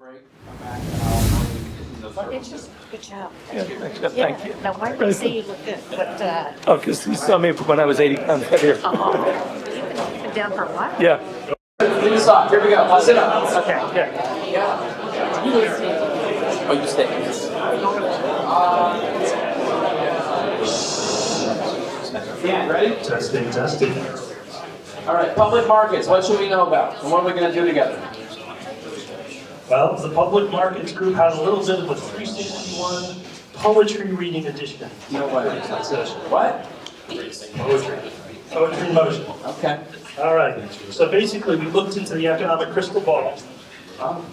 break, come back, and I'll continue the vote. It's just good job. Yeah, thanks. Yeah, thank you. Now, why did they say you look good? But, Oh, because you saw me when I was 80 pounds heavier. you've been down for a while? Yeah. Leave this off. Here we go. Sit up. Okay, yeah. Oh, you stay. Yeah, ready? Testing. All right, public markets. What should we know about? And what are we going to do together? Well, the Public Markets Group had a little bit of a 361 poetry reading edition. No way. Session. What? Poetry in motion. Okay. All right. So basically, we looked into the economic crystal ball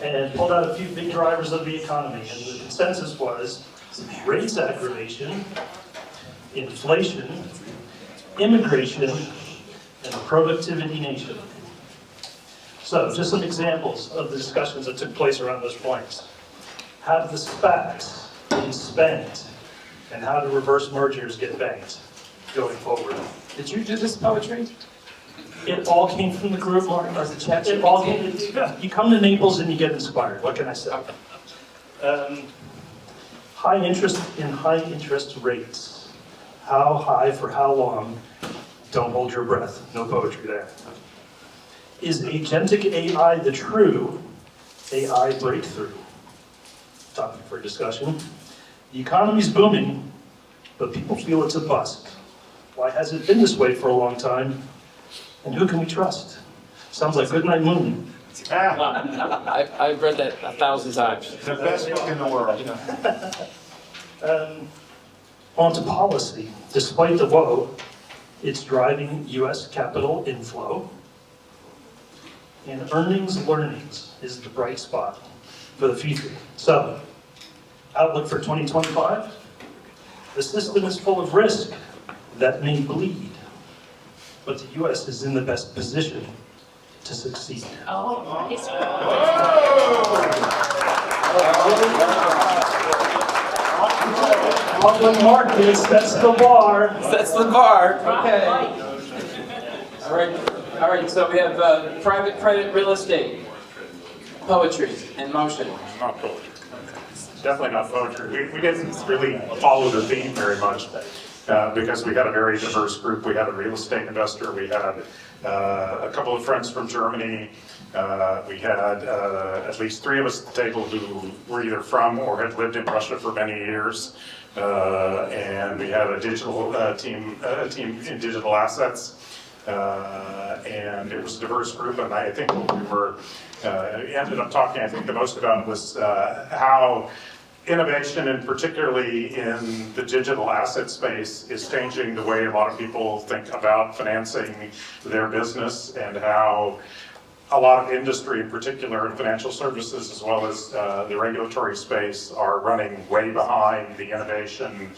and pulled out a few big drivers of the economy. And the consensus was rates aggravation, inflation, immigration, and a productivity nation. So, just some examples of the discussions that took place around those points. Have the SPACs been spanked, and how do reverse mergers get banked going forward? Did you do this poetry? It all came from the group, Mark. Or the chat? It all came. You come to Naples and you get inspired. What can I say? High interest in high interest rates. How high for how long? Don't hold your breath. No poetry there. Is agentic AI the true AI breakthrough? Topic for discussion. The economy's booming, but people feel it's a bust. Why has it been this way for a long time? And who can we trust? Sounds like Goodnight Moon. I've read that 1,000 times. The best book in the world. On to policy. Despite the woe, it's driving U.S. capital inflow. And learnings is the bright spot for the future. So, outlook for 2025. The system is full of risk that may bleed, but the U.S. is in the best position to succeed. Oh, nice. Public markets, that's the bar. That's the bar. Okay. All right. So we have private credit, real estate, poetry, and motion. Not poetry. Definitely not poetry. We didn't really follow the theme very much because we had a very diverse group. We had a real estate investor. We had a couple of friends from Germany. We had at least 3 of us at the table who were either from or had lived in Russia for many years. And we had a digital team in digital assets. And it was a diverse group, and I think what we were ended up talking, I think, the most about was how innovation, and particularly in the digital asset space, is changing the way a lot of people think about financing their business, and how a lot of industry, in particular in financial services as well as the regulatory space, are running way behind the innovation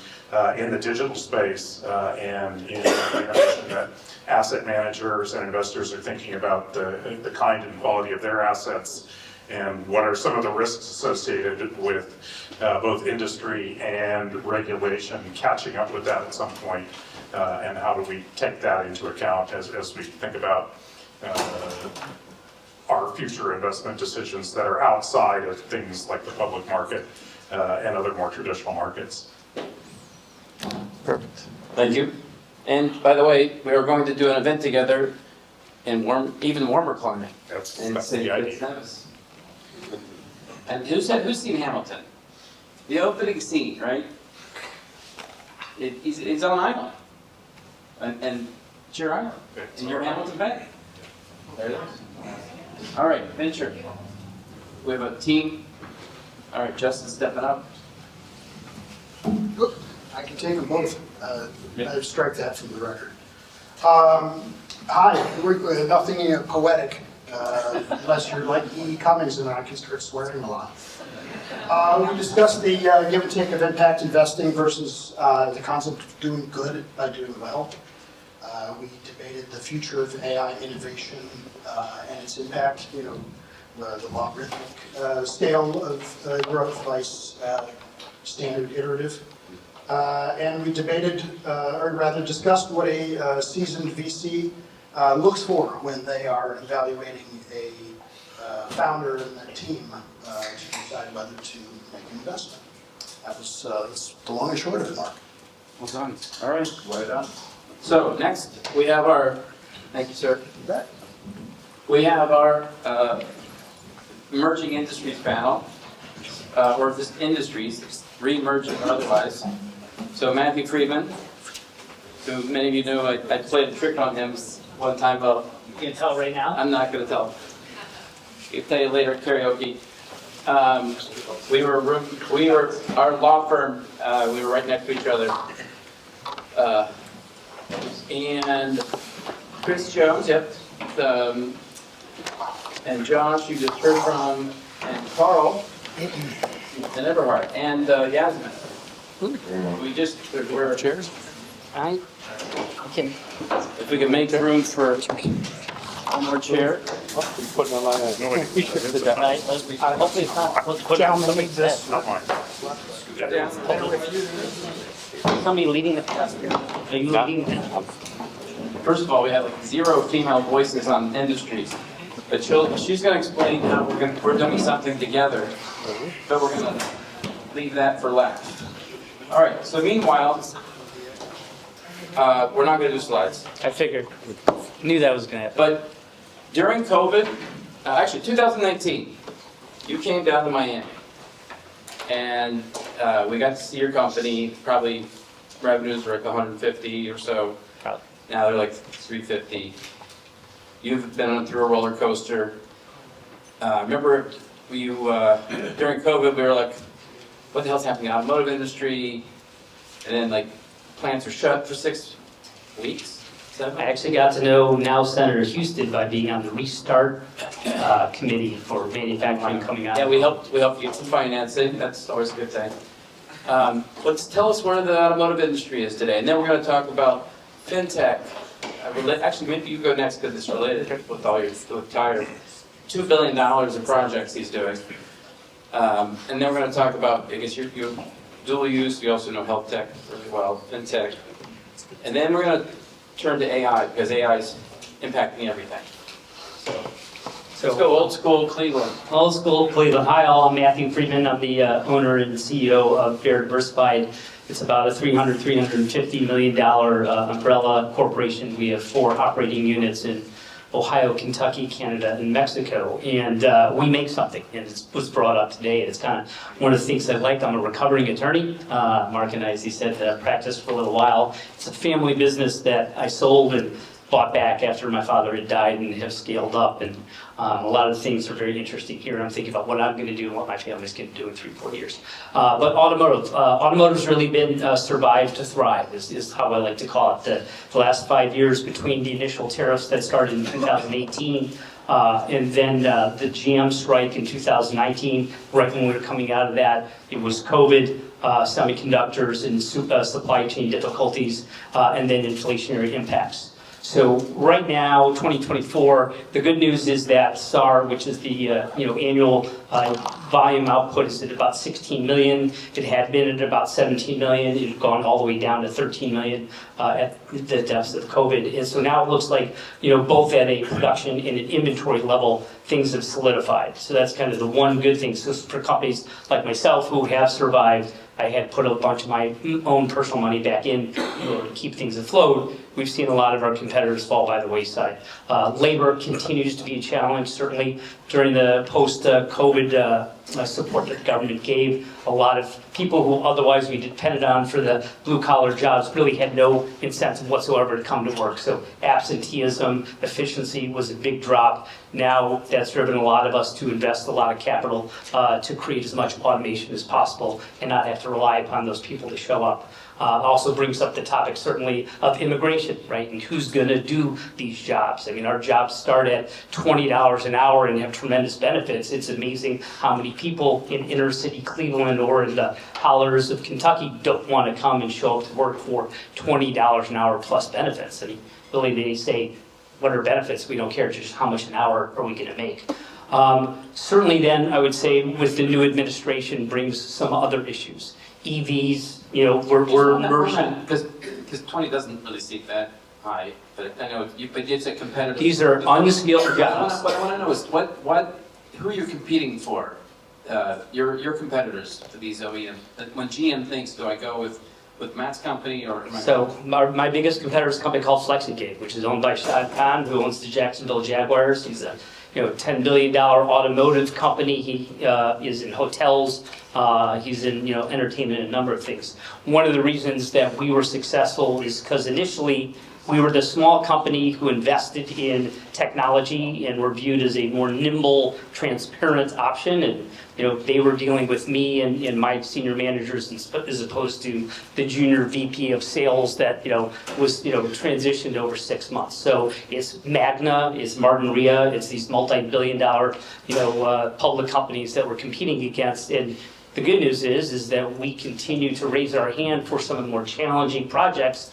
in the digital space and in the innovation that asset managers and investors are thinking about the kind and quality of their assets, and what are some of the risks associated with both industry and regulation catching up with that at some point, and how do we take that into account as we think about our future investment decisions that are outside of things like the public market and other more traditional markets. Perfect. Thank you. And by the way, we are going to do an event together in even warmer climate. That's It's the idea. nice. And who's seen Hamilton? The opening scene, right? He's on an island, and it's your island, and you're Hamilton Bay. There it is. All right, venture. We have a team. All right, Justin's stepping up. I can take them both. I'd strike that from the record. Hi, we're nothing poetic, unless you're like E. Cummings and I can start swearing a lot. We discussed the give and take of impact investing versus the concept of doing good by doing well. We debated the future of AI innovation and its impact, the logarithmic scale of growth by standard iterative. And we debated, or rather discussed, what a seasoned VC looks for when they are evaluating a founder and that team to decide whether to make an investment. That's the long and short of it, Mark. Well done. All right, well done. So next, we have our, thank you, sir. We have our emerging industries panel, or just industries, re-emerging or otherwise. So Matthew Friedman, who many of you know, I played a trick on him one time. Well, You can tell right now. I'm not going to tell. I'll tell you later at karaoke. We were our law firm. We were right next to each other. And Chris Jones, yep. And Josh, you just heard from, and Carl, and Everhard, and Yasmin. We're chairs. I can. If we can make room for one more chair. Hopefully it's not. Gentlemen, Not mine. Somebody leading the class here. Are you leading? First of all, we have like 0 female voices on industries. But she's going to explain how we're doing something together, but we're going to leave that for last. All right, so meanwhile, we're not going to do slides. I figured. Knew that was going to happen. But during COVID, actually 2019, you came down to Miami. And we got to see your company. Probably revenues were like 150 or so. Probably. Now they're like 350. You've been through a roller coaster. Remember, during COVID, we were like, what the hell's happening in the automotive industry? And then like plants were shut for 6 weeks, 7? I actually got to know now Senator Houston by being on the Restart Committee for manufacturing coming out. Yeah, we helped get some financing. That's always a good thing. Let's tell us where the automotive industry is today. And then we're going to talk about fintech. Actually, maybe you go next because it's related with all your Tyre. $2 billion of projects he's doing. And then we're going to talk about, I guess you dual use. You also know health tech really well, fintech. And then we're going to turn to AI because AI is impacting everything. So let's go old school Cleveland. Old school Cleveland. Hi all, I'm Matthew Friedman. I'm the owner and CEO of Fair Diversified. It's about a $350 million umbrella corporation. We have 4 operating units in Ohio, Kentucky, Canada, and Mexico. And we make something, and it was brought up today. It's kind of one of the things I like. I'm a recovering attorney. Mark and I, as he said, practiced for a little while. It's a family business that I sold and bought back after my father had died and have scaled up. And a lot of things are very interesting here. I'm thinking about what I'm going to do and what my family's going to do in 3-4 years. But automotive's really been survive to thrive is how I like to call it. The last 5 years between the initial tariffs that started in 2018 and then the GM strike in 2019, right when we were coming out of that, it was COVID, semiconductors and supply chain difficulties, and then inflationary impacts. So right now, 2024, the good news is that SAR, which is the annual volume output, is at about 16 million. It had been at about 17 million. It had gone all the way down to 13 million at the depths of COVID. And so now it looks like, both at a production and an inventory level, things have solidified. So that's kind of the one good thing. So for companies like myself who have survived, I had put a bunch of my own personal money back in order to keep things afloat. We've seen a lot of our competitors fall by the wayside. Labor continues to be a challenge, certainly during the post-COVID support that the government gave. A lot of people who otherwise we depended on for the blue-collar jobs really had no incentive whatsoever to come to work. So absenteeism, efficiency was a big drop. Now that's driven a lot of us to invest a lot of capital to create as much automation as possible and not have to rely upon those people to show up. Also brings up the topic, certainly, of immigration, right? And who's going to do these jobs? I mean, our jobs start at $20 an hour and have tremendous benefits. It's amazing how many people in inner city Cleveland or in the hollers of Kentucky don't want to come and show up to work for $20 an hour plus benefits. I mean, really, they say, what are benefits? We don't care, just how much an hour are we going to make? Certainly then, I would say, with the new administration brings some other issues. EVs, we're merging. Because 20 doesn't really seem that high, but I know but it's a competitive. These are unskilled jobs. What I want to know is what who you're competing for, your competitors for these OEMs. When GM thinks, do I go with Matt's company or? Am I So my biggest competitor is a company called FlexiGate, which is owned by Shad Khan, who owns the Jacksonville Jaguars. He's a $10 billion automotive company. He is in hotels. He's in entertainment and a number of things. One of the reasons that we were successful is because initially we were the small company who invested in technology and were viewed as a more nimble, transparent option. And they were dealing with me and my senior managers as opposed to the junior VP of sales that was transitioned over 6 months. So it's Magna, it's Martin Ria, it's these multi-billion-dollar public companies that we're competing against. And the good news is that we continue to raise our hand for some of the more challenging projects,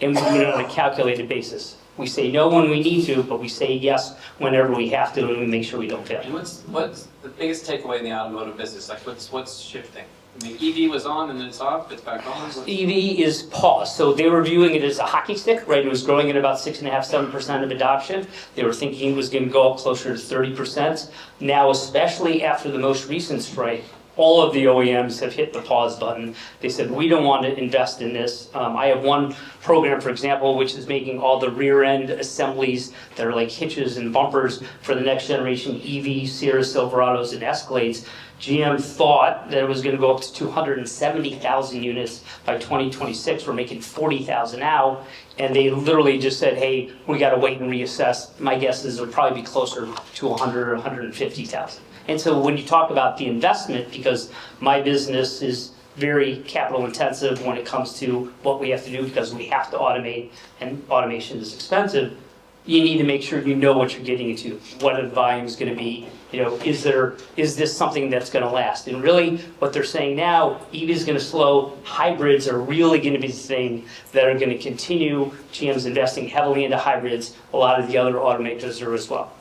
and we do it on a calculated basis. We say no when we need to, but we say yes whenever we have to, and we make sure we don't fail. And what's the biggest takeaway in the automotive business? Like what's shifting? I mean, EV was on and then it's off, it's back on. EV is paused. So they were viewing it as a hockey stick, right? It was growing at about 6.5%, 7% of adoption. They were thinking it was going to go up closer to 30%. Now, especially after the most recent strike, all of the OEMs have hit the pause button. They said, we don't want to invest in this. I have one program, for example, which is making all the rear end assemblies that are like hitches and bumpers for the next generation EV, Sierra Silverados and Escalades. GM thought that it was going to go up to 270,000 units by 2026. We're making 40,000 now. And they literally just said, hey, we got to wait and reassess. My guess is it'll probably be closer to 100 or 150,000. And so when you talk about the investment, because my business is very capital intensive when it comes to what we have to do because we have to automate and automation is expensive, you need to make sure you know what you're getting into, what the volume is going to be. Is this something that's going to last? And really what they're saying now, EV is going to slow, hybrids are really going to be the thing that are going to continue. GM's investing heavily into hybrids, a lot of the other automakers are as well.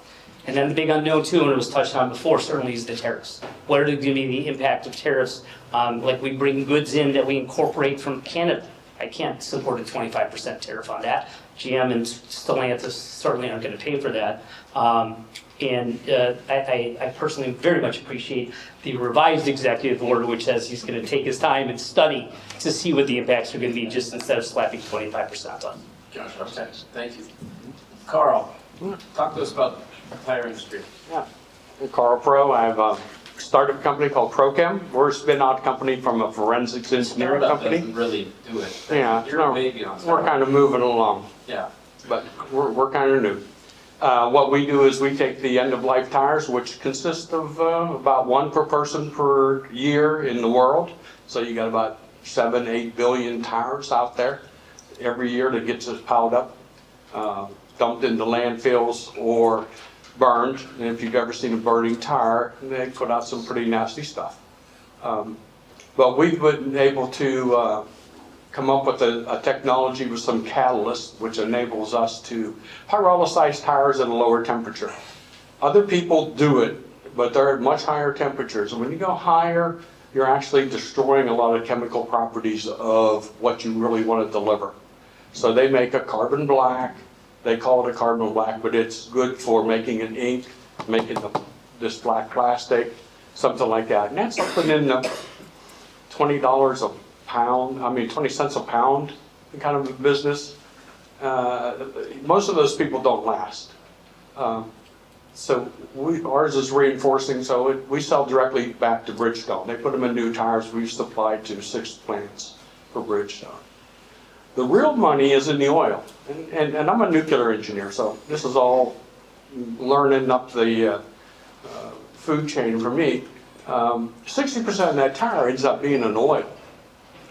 And then the big unknown too, and it was touched on before, certainly is the tariffs. What are going to be the impact of tariffs? Like we bring goods in that we incorporate from Canada. I can't support a 25% tariff on that. GM and Stellantis certainly aren't going to pay for that. I personally very much appreciate the revised executive order, which says he's going to take his time and study to see what the impacts are going to be, just instead of slapping 25% on. Gosh, okay, thank you. Carl, talk to us about the tire industry. Yeah, I'm Carl Pro. I've started a company called ProChem. We're a spin-out company from a forensics engineering company. Doesn't really do it. Yeah, You're a baby on we're kind of moving along. Yeah. But we're kind of new. What we do is we take the end-of-life tires, which consist of about one per person per year in the world. So you got about 7-8 billion tires out there every year that gets us piled up, dumped into landfills or burned. And if you've ever seen a burning tire, they put out some pretty nasty stuff. But we've been able to come up with a technology with some catalyst which enables us to pyrolyze tires at a lower temperature. Other people do it, but they're at much higher temperatures. And when you go higher, you're actually destroying a lot of chemical properties of what you really want to deliver. So they make a carbon black. They call it a carbon black, but it's good for making an ink, making this black plastic, something like that. And that's something in the $20 a pound, 20 cents a pound kind of business. Most of those people don't last. So ours is reinforcing, so we sell directly back to Bridgestone. They put them in new tires. We've supplied to 6 plants for Bridgestone. The real money is in the oil. And I'm a nuclear engineer, so this is all learning up the food chain for me. 60% of that tire ends up being an oil.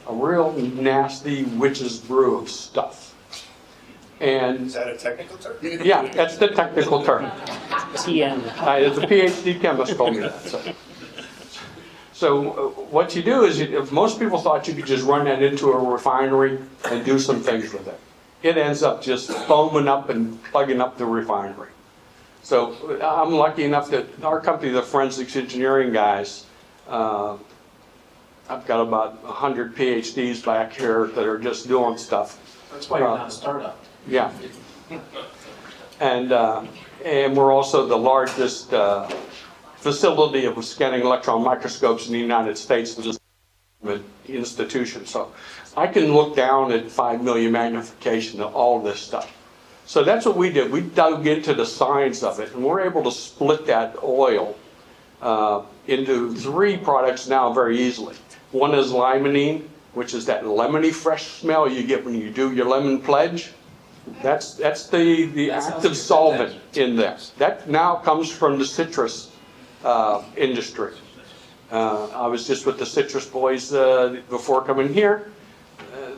A real nasty witch's brew of stuff. And is that a technical term? Yeah, that's the technical term. TN. The PhD chemist told me that. So what you do is, if most people thought you could just run that into a refinery and do some things with it, it ends up just foaming up and plugging up the refinery. So I'm lucky enough that our company, the forensics engineering guys, I've got about 100 PhDs back here that are just doing stuff. That's why you're not a startup. Yeah. And we're also the largest facility of scanning electron microscopes in the United States as an institution. So I can look down at 5 million magnification of all this stuff. So that's what we did. We dug into the science of it, and we're able to split that oil into 3 products now very easily. One is limonene, which is that lemony fresh smell you get when you do your lemon pledge. That's the active solvent in this. That now comes from the citrus industry. I was just with the citrus boys before coming here.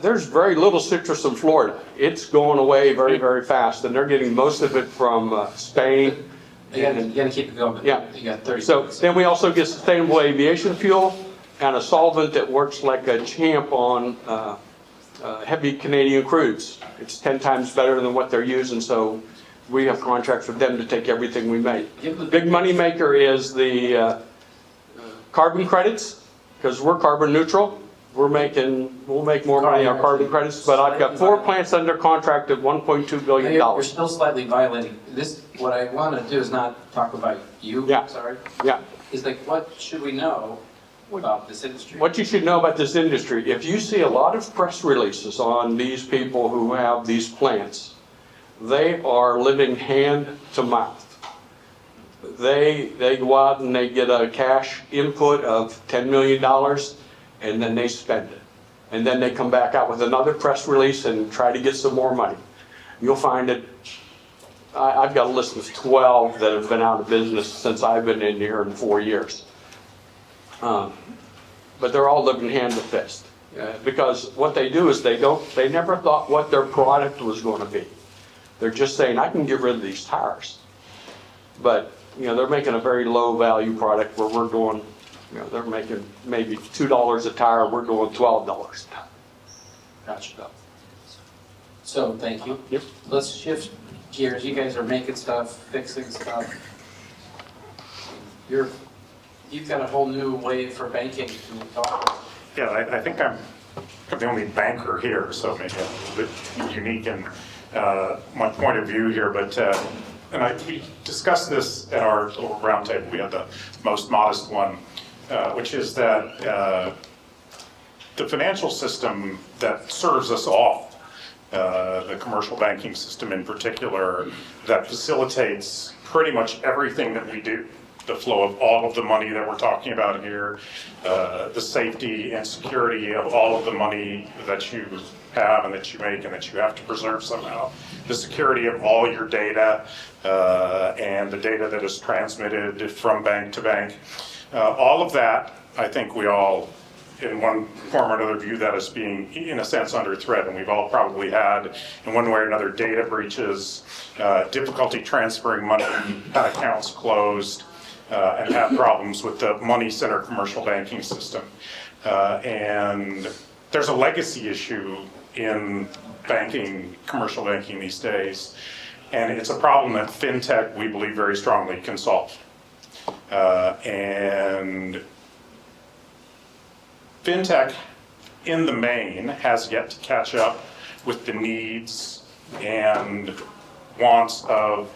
There's very little citrus in Florida. It's going away very, very fast, and they're getting most of it from Spain. You gotta keep it going. Yeah. You got 30 So seconds. then we also get sustainable aviation fuel and a solvent that works like a champ on heavy Canadian crudes. It's 10 times better than what they're using, so we have contracts with them to take everything we make. The big money maker is the carbon credits, because we're carbon neutral. We'll make more money on carbon credits, but I've got 4 plants under contract at $1.2 billion. You're still slightly violating this. What I want to do is not talk about you. Yeah. Sorry. Yeah. Is like, what should we know about this industry? What you should know about this industry, if you see a lot of press releases on these people who have these plants, they are living hand to mouth. They go out and they get a cash input of $10 million, and then they spend it. And then they come back out with another press release and try to get some more money. You'll find that I've got a list of 12 that have been out of business since I've been in here in 4 years. But they're all living hand to fist. Because what they do is they never thought what their product was going to be. They're just saying, I can get rid of these tires. But, they're making a very low value product where we're doing, they're making maybe $2 a tire, we're doing $12 a tire. Gotcha. So, thank you. Yep. Let's shift gears. You guys are making stuff, fixing stuff. You've got a whole new way for banking. Can you talk? Yeah, I think I'm the only banker here, so maybe I'm a little bit unique in my point of view here. But we discussed this at our little roundtable. We had the most modest one, which is that the financial system that serves us all, the commercial banking system in particular, that facilitates pretty much everything that we do. The flow of all of the money that we're talking about here, the safety and security of all of the money that you have and that you make and that you have to preserve somehow, the security of all your data and the data that is transmitted from bank to bank. All of that, I think we all, in one form or another, view that as being, in a sense, under threat. And we've all probably had, in one way or another, data breaches, difficulty transferring money, had accounts closed, and have problems with the money center commercial banking system. And there's a legacy issue in banking, commercial banking these days. And it's a problem that fintech, we believe very strongly, can solve. And fintech, in the main, has yet to catch up with the needs and wants of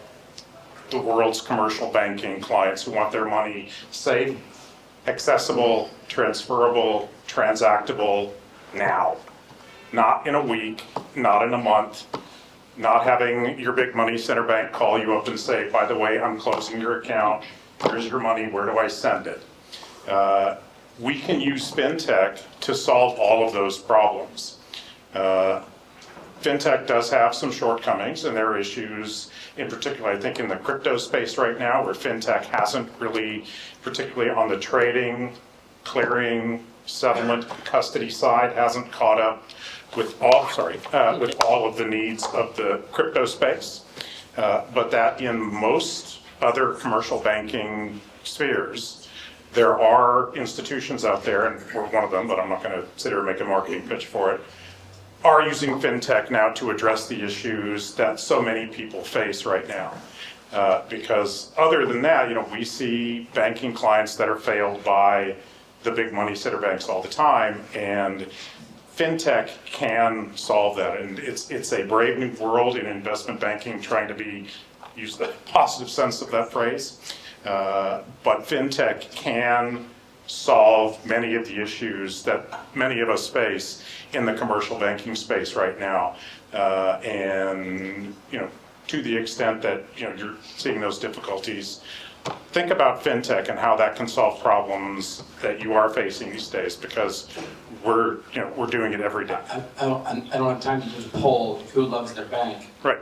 the world's commercial banking clients who want their money safe, accessible, transferable, transactable now. Not in a week, not in a month, not having your big money center bank call you up and say, by the way, I'm closing your account, here's your money, where do I send it? We can use fintech to solve all of those problems. Fintech does have some shortcomings, and there are issues, in particular, I think, in the crypto space right now, where fintech hasn't really, particularly on the trading, clearing, settlement, custody side, hasn't caught up with all of the needs of the crypto space. But that in most other commercial banking spheres, there are institutions out there, and we're one of them, but I'm not going to sit here and make a marketing pitch for it, are using fintech now to address the issues that so many people face right now. Because other than that, we see banking clients that are failed by the big money center banks all the time, and fintech can solve that. And it's a brave new world in investment banking, trying to use the positive sense of that phrase. But fintech can solve many of the issues that many of us face in the commercial banking space right now. And, to the extent that, you're seeing those difficulties, think about fintech and how that can solve problems that you are facing these days, because we're doing it every day. I don't have time to do the poll, who loves their bank? Right.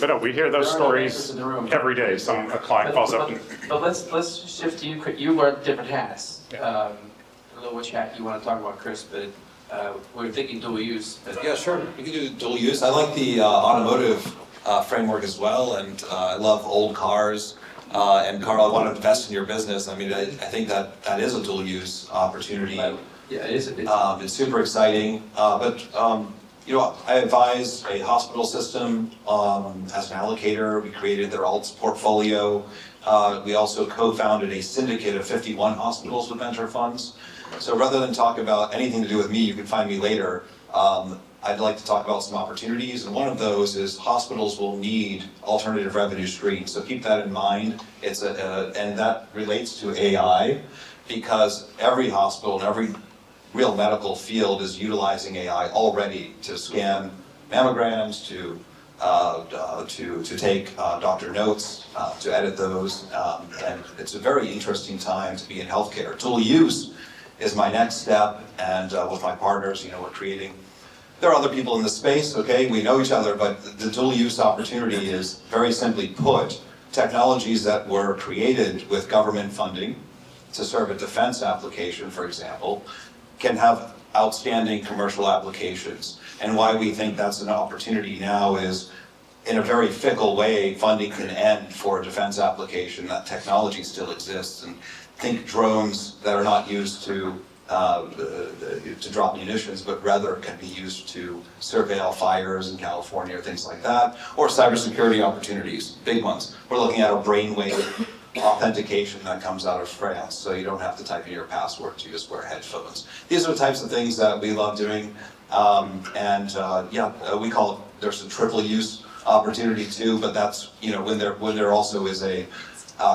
But no, we hear those stories every day. A client calls up and... But let's shift to you. You wear different hats. I don't know which hat you want to talk about, Chris, but we're thinking dual use. But... Yeah, sure. We can do dual use. I like the automotive framework as well, and I love old cars. And Carl, I want to invest in your business. I mean, I think that is a dual use opportunity. Yeah, it is. It's super exciting. I advise a hospital system as an allocator. We created their alts portfolio. We also co-founded a syndicate of 51 hospitals with venture funds. So rather than talk about anything to do with me, you can find me later. I'd like to talk about some opportunities, and one of those is hospitals will need alternative revenue streams. So keep that in mind. And that relates to AI, because every hospital and every real medical field is utilizing AI already to scan mammograms, to take doctor notes, to edit those, and it's a very interesting time to be in healthcare. Dual use is my next step, and with my partners, we're creating. There are other people in the space, okay, we know each other, but the dual use opportunity is, very simply put, technologies that were created with government funding to serve a defense application, for example, can have outstanding commercial applications. And why we think that's an opportunity now is, in a very fickle way, funding can end for a defense application. That technology still exists. And think drones that are not used to drop munitions, but rather can be used to surveil fires in California or things like that, or cybersecurity opportunities, big ones. We're looking at a brainwave authentication that comes out of France, so you don't have to type in your password, you just wear headphones. These are the types of things that we love doing, we call it, there's a triple use opportunity too, but that's, when there also is a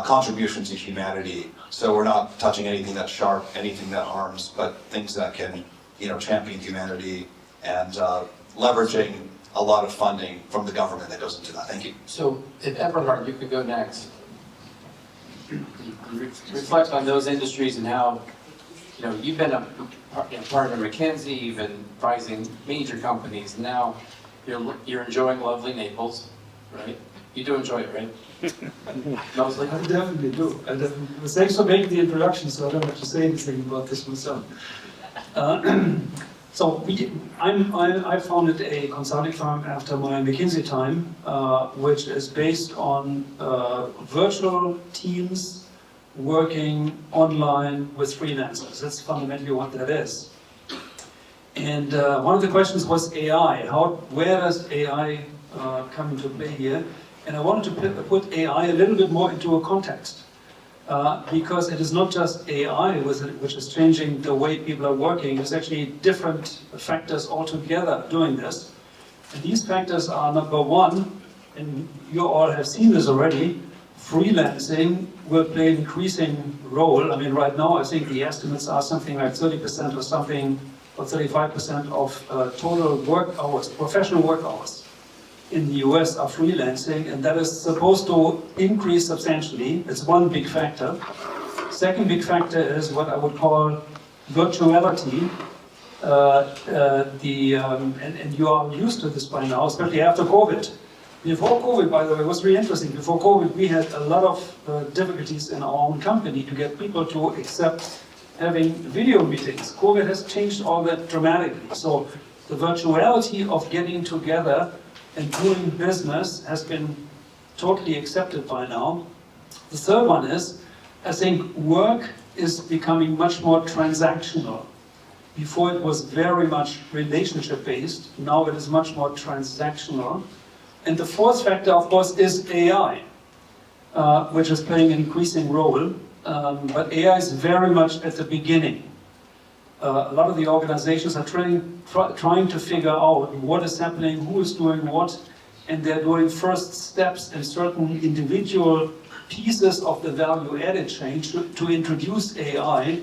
contribution to humanity. So we're not touching anything that's sharp, anything that harms, but things that can, champion humanity, and leveraging a lot of funding from the government that goes into that. Thank you. So if Eberhard, you could go next. Reflect on those industries and how, you've been a part of McKinsey, you've been advising major companies, and now you're enjoying lovely Naples, right? You do enjoy it, right? Mostly? I definitely do. Thanks for making the introduction, so I don't have to say anything about this myself. I founded a consulting firm after my McKinsey time, which is based on virtual teams working online with freelancers. That's fundamentally what that is. And one of the questions was AI. Where does AI come into play here? And I wanted to put AI a little bit more into a context. Because it is not just AI which is changing the way people are working, it's actually different factors altogether doing this. And these factors are, number one, and you all have seen this already, freelancing will play an increasing role. I mean, right now I think the estimates are something like 30% or something, or 35% of total work hours, professional work hours in the US are freelancing, and that is supposed to increase substantially. It's one big factor. Second big factor is what I would call virtuality. And you are used to this by now, especially after COVID. Before COVID, by the way, it was really interesting. Before COVID, we had a lot of difficulties in our own company to get people to accept having video meetings. COVID has changed all that dramatically. So the virtuality of getting together and doing business has been totally accepted by now. The third one is, I think work is becoming much more transactional. Before it was very much relationship-based, now it is much more transactional. And the fourth factor, of course, is AI, which is playing an increasing role. But AI is very much at the beginning. A lot of the organizations are trying to figure out what is happening, who is doing what, and they're doing first steps in certain individual pieces of the value-added chain to introduce AI.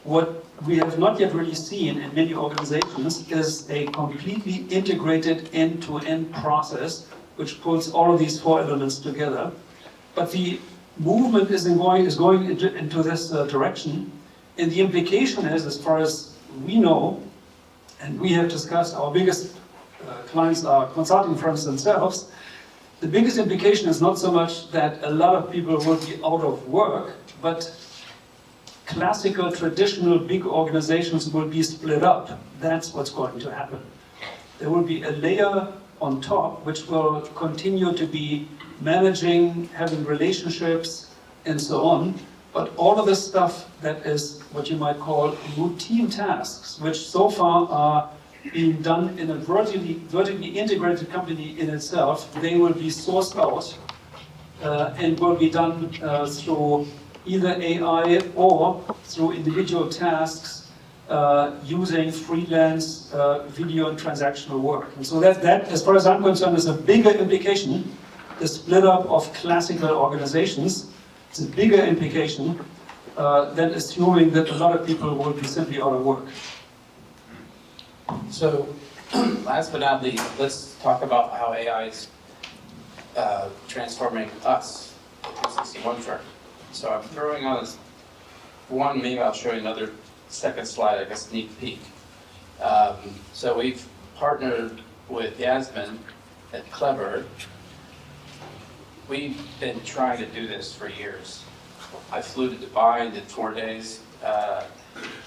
What we have not yet really seen in many organizations is a completely integrated end-to-end process which pulls all of these four elements together. But the movement is going into this direction, and the implication is, as far as we know, and we have discussed, our biggest clients are consulting firms themselves. The biggest implication is not so much that a lot of people will be out of work, but classical, traditional, big organizations will be split up. That's what's going to happen. There will be a layer on top which will continue to be managing, having relationships, and so on. But all of the stuff that is what you might call routine tasks, which so far are being done in a vertically integrated company in itself, they will be sourced out and will be done through either AI or through individual tasks using freelance video and transactional work. And so that, as far as I'm concerned, is a bigger implication. The split up of classical organizations, it's a bigger implication than assuming that a lot of people will be simply out of work. So, last but not least, let's talk about how AI is transforming us, the 361 firm. So I'm throwing on this one, maybe I'll show you another second slide, like a sneak peek. So we've partnered with Yasmin at Clever. We've been trying to do this for years. I flew to Dubai, did 4 days.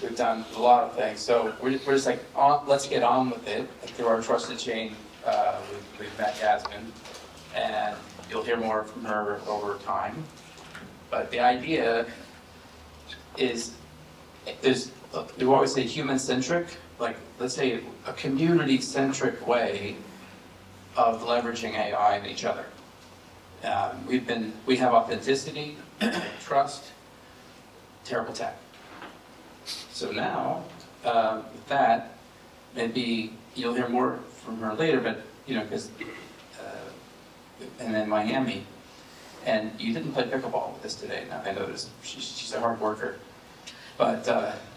We've done a lot of things. So we're just like, let's get on with it. Through our trusted chain, we've met Yasmin, and you'll hear more from her over time. But the idea is, we always say human-centric, like let's say a community-centric way of leveraging AI in each other. We have authenticity, trust, terrible tech. So now, with that, maybe you'll hear more from her later, but because, and then Miami, and you didn't play pickleball with us today. Now I noticed she's a hard worker. But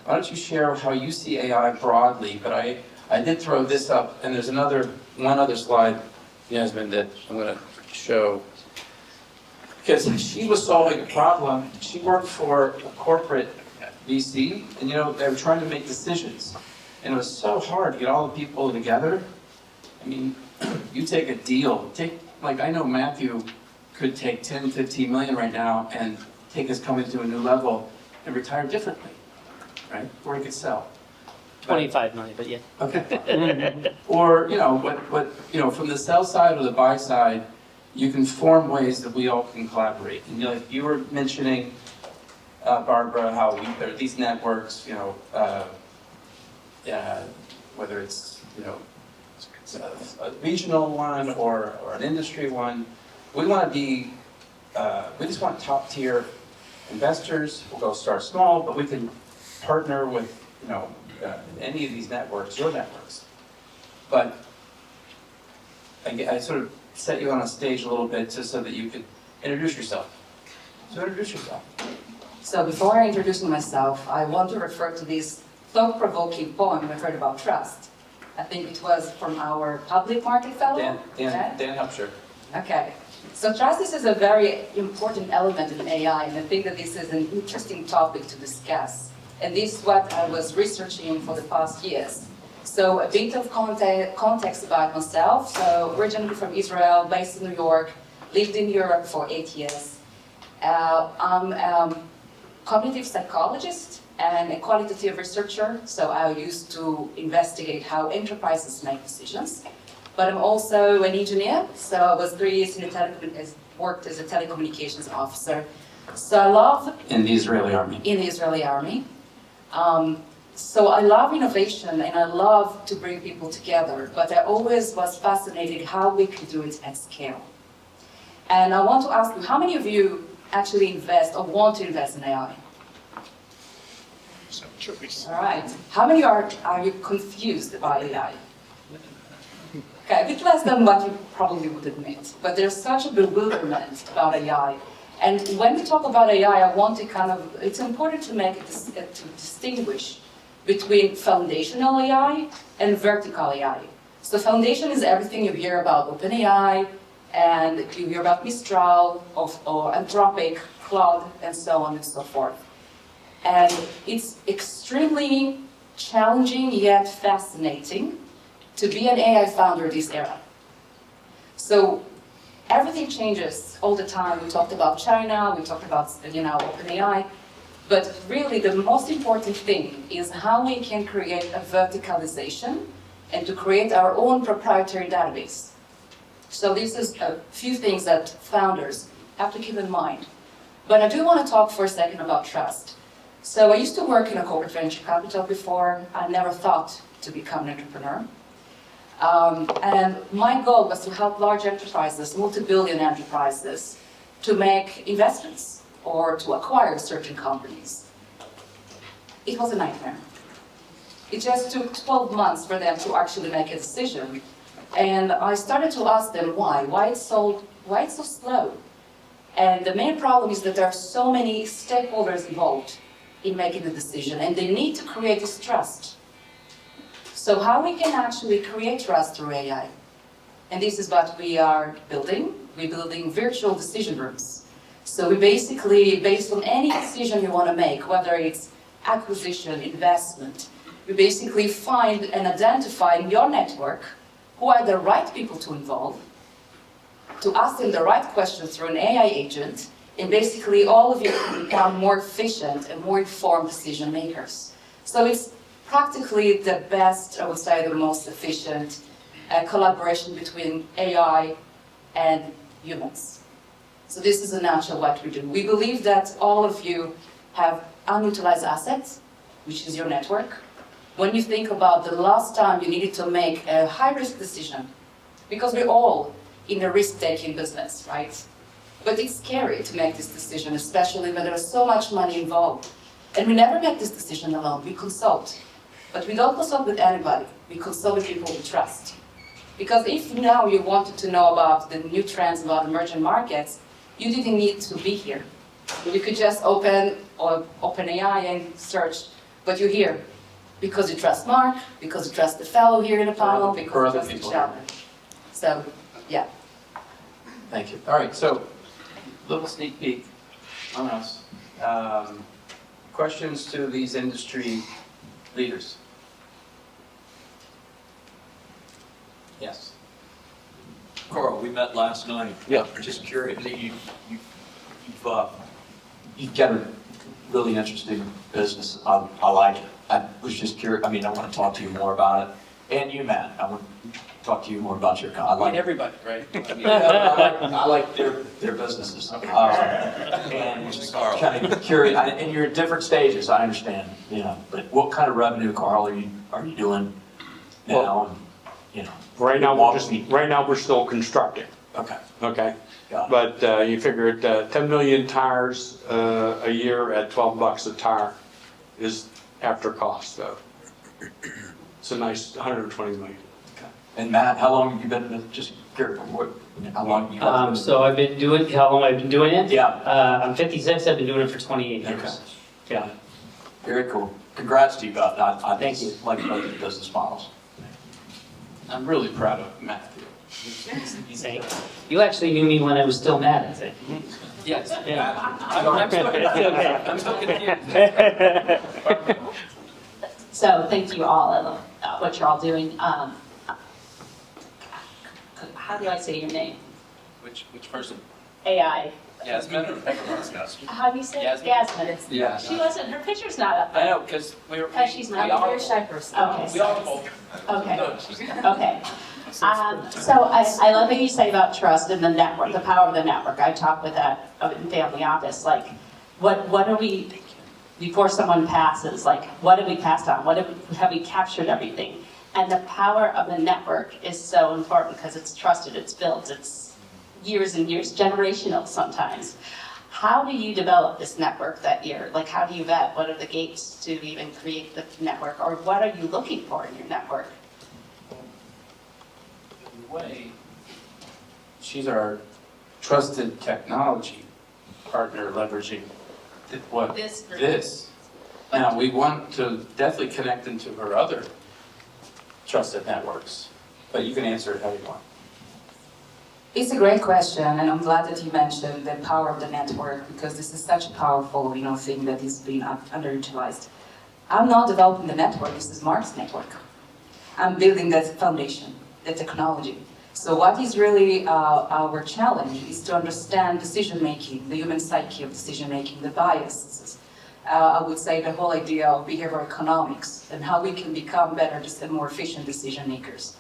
why don't you share how you see AI broadly? But I did throw this up, and there's one other slide, Yasmin, that I'm going to show. Because she was solving a problem. She worked for a corporate VC, and they were trying to make decisions. And it was so hard to get all the people together. I mean, you take a deal, like I know Matthew could take 10, 15 million right now and take his company to a new level and retire differently, right? Or he could sell. 25 million, but yeah. Okay. Or, from the sell side or the buy side, you can form ways that we all can collaborate. And like you were mentioning, Barbara, how there are these networks, whether it's, a regional one or an industry one. We want to be, we just want top tier investors. We'll go start small, but we can partner with, any of these networks, your networks. But I sort of set you on a stage a little bit just so that you could introduce yourself. So introduce yourself. So before I introduce myself, I want to refer to this thought-provoking poem we heard about trust. I think it was from our public market fellow. Dan Hupsher. Okay. So trust is a very important element in AI, and I think that this is an interesting topic to discuss. And this is what I was researching for the past years. So a bit of context about myself. So originally from Israel, based in New York, lived in Europe for 8 years. I'm a cognitive psychologist and a qualitative researcher. So I used to investigate how enterprises make decisions. But I'm also an engineer, so I was 3 years worked as a telecommunications officer. So I love... In the Israeli army. In the Israeli army. So I love innovation and I love to bring people together, but I always was fascinated how we could do it at scale. And I want to ask you, how many of you actually invest or want to invest in AI? All right. How many are you confused by AI? Okay, a bit less than what you probably would admit, but there's such a bewilderment about AI. And when we talk about AI, I want to it's important to to distinguish between foundational AI and vertical AI. So foundation is everything you hear about OpenAI, and you hear about Mistral, or Anthropic, Claude, and so on and so forth. And it's extremely challenging yet fascinating to be an AI founder this era. So everything changes all the time. We talked about China, we talked about OpenAI, but really the most important thing is how we can create a verticalization and to create our own proprietary database. So this is a few things that founders have to keep in mind. But I do want to talk for a second about trust. So I used to work in a corporate venture capital before. I never thought to become an entrepreneur. And my goal was to help large enterprises, multi-billion enterprises, to make investments or to acquire certain companies. It was a nightmare. It just took 12 months for them to actually make a decision. And I started to ask them why. Why it's so slow? And the main problem is that there are so many stakeholders involved in making the decision, and they need to create this trust. So how we can actually create trust through AI? And this is what we are building. We're building virtual decision rooms. So we basically, based on any decision you want to make, whether it's acquisition, investment, we basically find and identify in your network who are the right people to involve, to ask them the right questions through an AI agent, and basically all of you can become more efficient and more informed decision makers. So it's practically the best, I would say, the most efficient collaboration between AI and humans. So this is a nutshell what we do. We believe that all of you have unutilized assets, which is your network. When you think about the last time you needed to make a high-risk decision, because we're all in a risk-taking business, right? But it's scary to make this decision, especially when there's so much money involved. And we never make this decision alone, we consult. But we don't consult with anybody, we consult with people we trust. Because if now you wanted to know about the new trends about emerging markets, you didn't need to be here. You could just open OpenAI and search, but you're here. Because you trust Mark, because you trust the fellow here in the panel, because you trust each other. So, yeah. Thank you. All right, so little sneak peek on us. Questions to these industry leaders? Yes. Carl, we met last night. Yeah. Just curious, you've got a really interesting business. I like it. I was just curious. I mean, I want to talk to you more about it. And you, Matt, I want to talk to you more about your company. I mean, everybody, right? I mean, I like their businesses. And just kind of curious. And you're at different stages, I understand. You know, but what kind of revenue, Carl, are you doing now? Well, and, you know, right now we're still constructing. Okay. Okay. Got it. But you figure at 10 million tires a year at $12 a tire is after cost, though. It's a nice 120 million. Okay. And Matt, how long have you been? Just curious. How long have you So I've been doing. How long I've been doing it? Yeah. I'm 56. I've been doing it for 28 years. Okay. Yeah. Very cool. Congrats to you both. I Thank you. like both of the business models. I'm really proud of Matthew. You actually knew me when I was still mad, I think. Yes. Yeah. I'm still confused. So thank you all. I love what you're all doing. How do I say your name? Which person? AI. Yasmin or How do you say it? Yasmin. Yasmin. Yeah. She wasn't, her picture's not up I there. know, because She's not we all- a very shy person. Okay. We all both. Okay. No, she's- Okay. So I love what you say about trust and the network, the power of the network. I talk with that in family office, like, what are we, before someone passes, like, what have we passed on? Have we captured everything? And the power of the network is so important because it's trusted, it's built, it's years and years, generational sometimes. How do you develop this network that year? Like, how do you vet? What are the gates to even create the network? Or what are you looking for in your network? way, she's our trusted technology partner leveraging this. Now, we want to definitely connect into her other trusted networks, but you can answer it how you want. It's a great question, and I'm glad that you mentioned the power of the network, because this is such a powerful, thing that is being underutilized. I'm not developing the network, this is Mark's network. I'm building that foundation, the technology. So what is really our challenge is to understand decision-making, the human psyche of decision-making, the biases. I would say the whole idea of behavioral economics and how we can become better and more efficient decision-makers.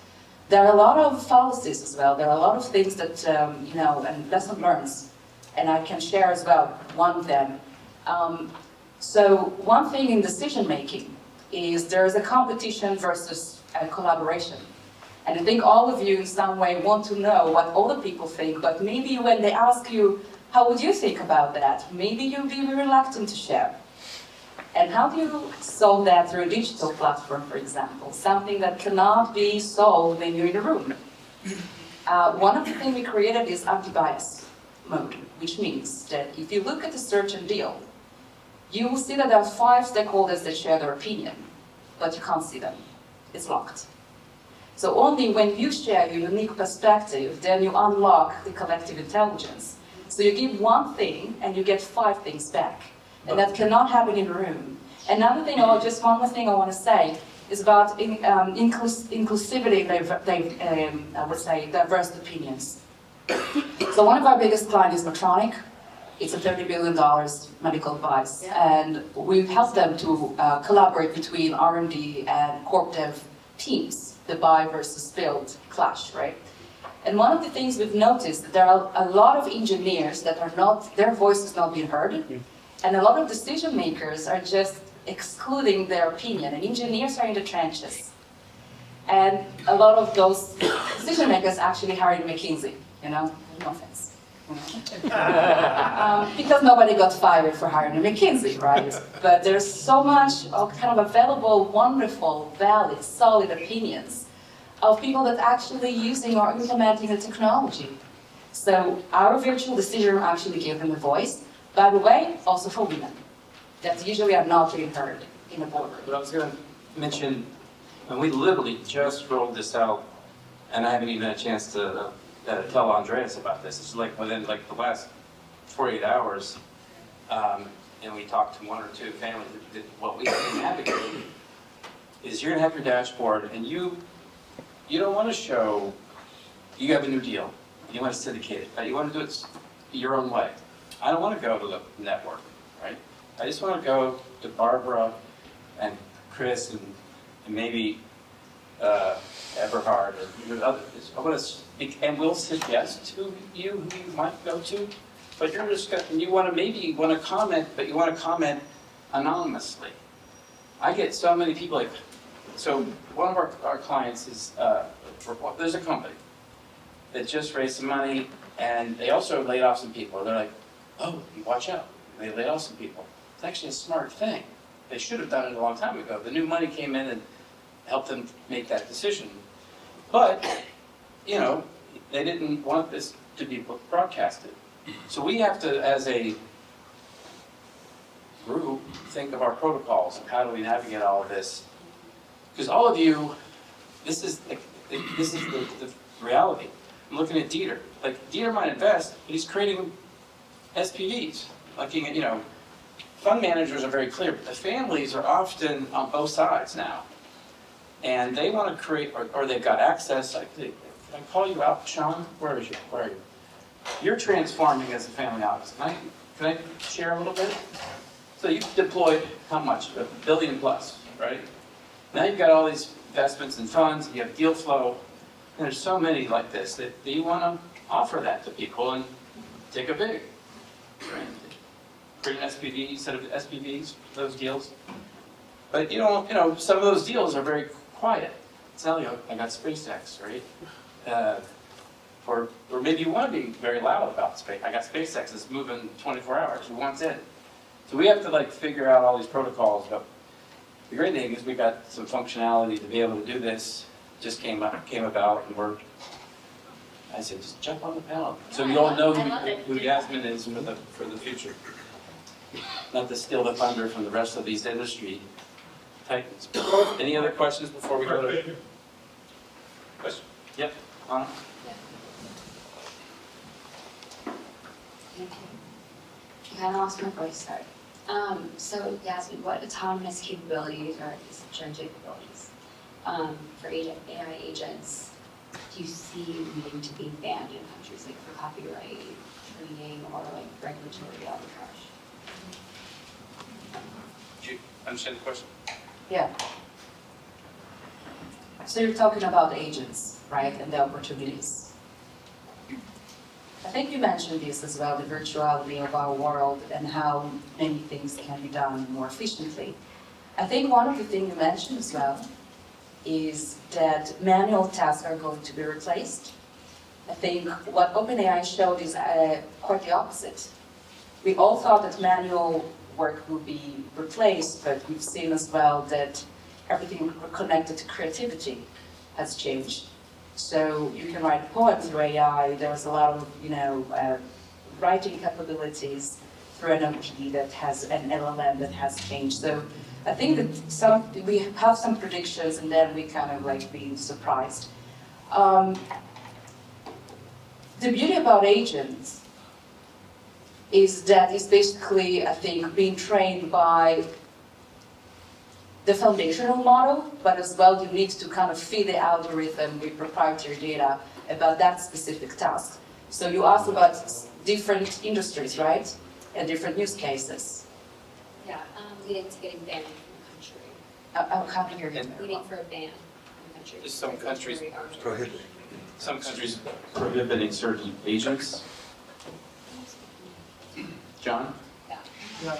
There are a lot of fallacies as well. There are a lot of things that, and lesson learns, and I can share as well one of them. So one thing in decision-making is there is a competition versus a collaboration. And I think all of you in some way want to know what other people think, but maybe when they ask you, how would you think about that? Maybe you'll be reluctant to share. And how do you solve that through a digital platform, for example? Something that cannot be solved when you're in a room. One of the things we created is anti-bias mode, which means that if you look at the search and deal, you will see that there are 5 stakeholders that share their opinion, but you can't see them. It's locked. So only when you share your unique perspective, then you unlock the collective intelligence. So you give one thing and you get 5 things back. And that cannot happen in a room. Another thing, or just one more thing I want to say, is about inclusivity, I would say, diverse opinions. So one of our biggest clients is Medtronic. It's a $30 billion medical device. And we've helped them to collaborate between R&D and corp dev teams. The buy versus build clash, right? And one of the things we've noticed that there are a lot of engineers that are not, their voice is not being heard, and a lot of decision makers are just excluding their opinion, and engineers are in the trenches. And a lot of those decision makers actually hired McKinsey, no offense. Because nobody got fired for hiring McKinsey, right? But there's so much of kind of available, wonderful, valid, solid opinions of people that actually using or implementing the technology. So our virtual decision room actually gave them a voice, by the way, also for women, that usually are not being heard in a boardroom. But I was going to mention, when we literally just rolled this out, and I haven't even had a chance to tell Andreas about this. It's like within the last 48 hours, and we talked to 1 or 2 families. What we can navigate is you're going to have your dashboard, and you don't want to show you have a new deal. You want to syndicate it, but you want to do it your own way. I don't want to go to the network, right? I just want to go to Barbara and Chris and maybe Eberhard or others. I want to speak, and we'll suggest to you who you might go to, but you're just going, and you want to comment, but you want to comment anonymously. I get so many people like, so one of our clients is, there's a company that just raised some money, and they also laid off some people. They're like, oh, watch out, they laid off some people. It's actually a smart thing. They should have done it a long time ago. The new money came in and helped them make that decision. But, they didn't want this to be broadcasted. So we have to, as a group, think of our protocols and how do we navigate all of this. Because all of you, this is the reality. I'm looking at Dieter. Like, Dieter might invest, but he's creating SPVs. Looking at, fund managers are very clear, but the families are often on both sides now. And they want to create, or they've got access. Can I call you out, Sean? Where are you? You're transforming as a family office. Can I share a little bit? So you've deployed how much? $1 billion plus, right? Now you've got all these investments and funds, you have deal flow, and there's so many like this that you want to offer that to people and take a big. Right? Create an SPV, set of SPVs, those deals. But some of those deals are very quiet. It's not like, I got SpaceX, right? Or maybe you want to be very loud about space. I got SpaceX, it's moving 24 hours, who wants in? So we have to figure out all these protocols. But the great thing is we got some functionality to be able to do this. Just came about, and we're I said, just jump on the panel. So you all know I love it. who Yasmin is for the future. Not to steal the thunder from the rest of these industry titans. Any other questions before we go to? Question? Yep, Anna? I kind of lost my voice, sorry. So Yasmin, what autonomous capabilities or these shared capabilities for AI agents do you see needing to be banned in countries like for copyright training or like regulatory arbitrage? Do you understand the question? Yeah. So you're talking about agents, right, and the opportunities. I think you mentioned this as well, the virtuality of our world and how many things can be done more efficiently. I think one of the things you mentioned as well is that manual tasks are going to be replaced. I think what OpenAI showed is quite the opposite. We all thought that manual work would be replaced, but we've seen as well that everything connected to creativity has changed. So you can write poems through AI. There's a lot of, writing capabilities through an NLP that has an LLM that has changed. So I think that we have some predictions, and then we kind of like being surprised. The beauty about agents is that it's basically, I think, being trained by the foundational model, but as well you need to kind of feed the algorithm with proprietary data about that specific task. So you asked about different industries, right? And different use cases. Yeah, leading to getting banned from the country. I can't hear you. Leading for a ban in the country. Just some countries Prohibited. Some countries prohibiting certain agents. John? Yeah.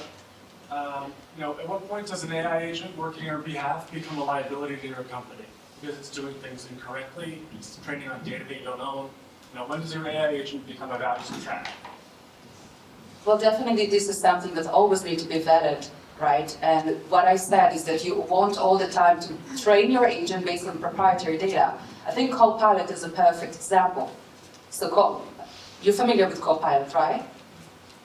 At what point does an AI agent working on your behalf become a liability to your company? Because it's doing things incorrectly, it's training on data that you don't own. When does your AI agent become a value subtract? Well, definitely this is something that always needs to be vetted, right? And what I said is that you want all the time to train your agent based on proprietary data. I think Copilot is a perfect example. So you're familiar with Copilot, right?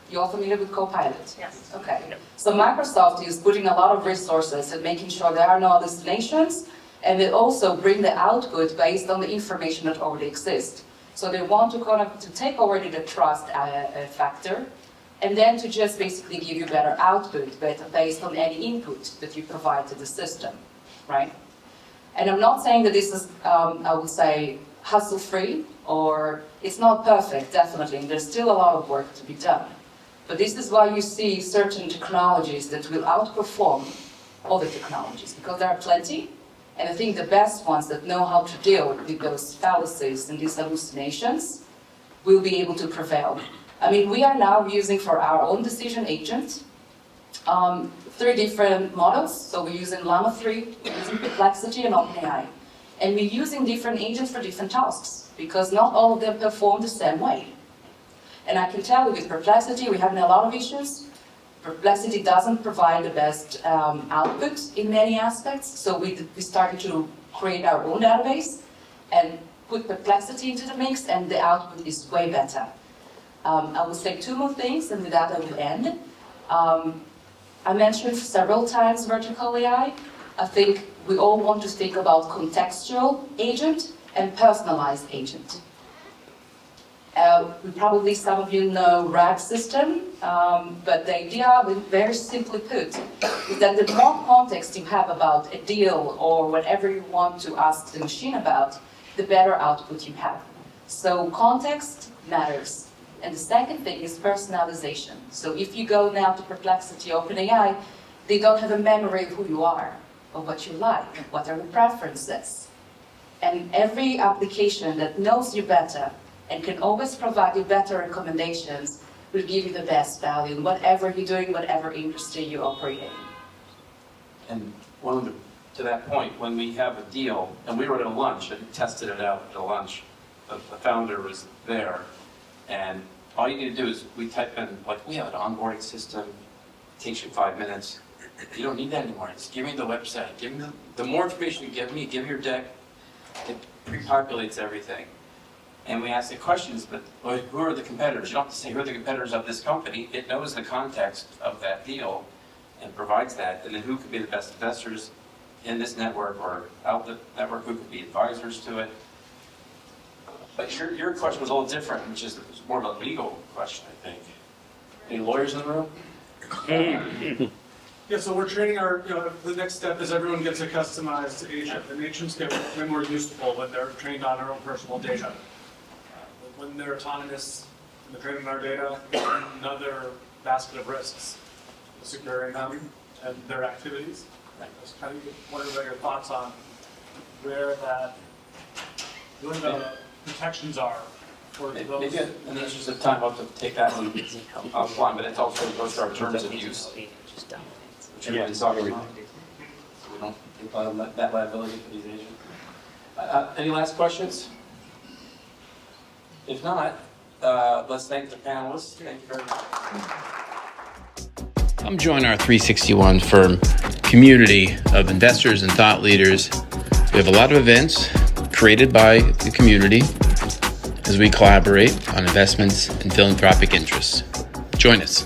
You're all familiar with Copilot? Yes. Okay. So Microsoft is putting a lot of resources and making sure there are no destinations, and they also bring the output based on the information that already exists. So they want to take already the trust factor, and then to just basically give you better output based on any input that you provide to the system, right? And I'm not saying that this is, I would say, hassle-free, or it's not perfect, definitely, and there's still a lot of work to be done. But this is why you see certain technologies that will outperform other technologies, because there are plenty, and I think the best ones that know how to deal with those fallacies and these hallucinations will be able to prevail. I mean, we are now using for our own decision agent 3 different models. So we're using Llama 3, we're using Perplexity and OpenAI. And we're using different agents for different tasks, because not all of them perform the same way. And I can tell you with Perplexity, we're having a lot of issues. Perplexity doesn't provide the best output in many aspects, so we started to create our own database and put Perplexity into the mix, and the output is way better. I will say 2 more things, and with that I will end. I mentioned several times vertical AI. I think we all want to think about contextual agent and personalized agent. Probably some of you know RAG system, but the idea, very simply put, is that the more context you have about a deal or whatever you want to ask the machine about, the better output you have. So context matters. And the second thing is personalization. So if you go now to Perplexity, OpenAI, they don't have a memory of who you are, or what you like, what are your preferences. And every application that knows you better and can always provide you better recommendations will give you the best value in whatever you're doing, whatever industry you operate in. And to that point, when we have a deal, and we were at a lunch and tested it out at a lunch, the founder was there, and all you need to do is we type in, like, we have an onboarding system, it takes you 5 minutes. You don't need that anymore. Just give me the website. Give me the more information you give me your deck, it pre-populates everything. and we ask it questions, but well, who are the competitors? You don't have to say who are the competitors of this company. It knows the context of that deal and provides that, and then who could be the best investors in this network or out the network, who could be advisors to it. But your question was a little different, which is more of a legal question, I think. Any lawyers in the room? Yeah, so we're training the next step is everyone gets a customized agent, and agents get way more useful when they're trained on their own personal data. When they're autonomous, and they're trained on our data, another basket of risks, securing them and their activities. Just kind of what are your thoughts on where the protections are for those? Maybe in the interest of time, I'll have to take that one offline, but it also goes to our terms of use. Which everybody's talking about. So we don't take that liability for these agents. Any last questions? If not, let's thank the panelists. Thank you very much. Come join our 361 firm community of investors and thought leaders. We have a lot of events created by the community as we collaborate on investments and philanthropic interests. Join us.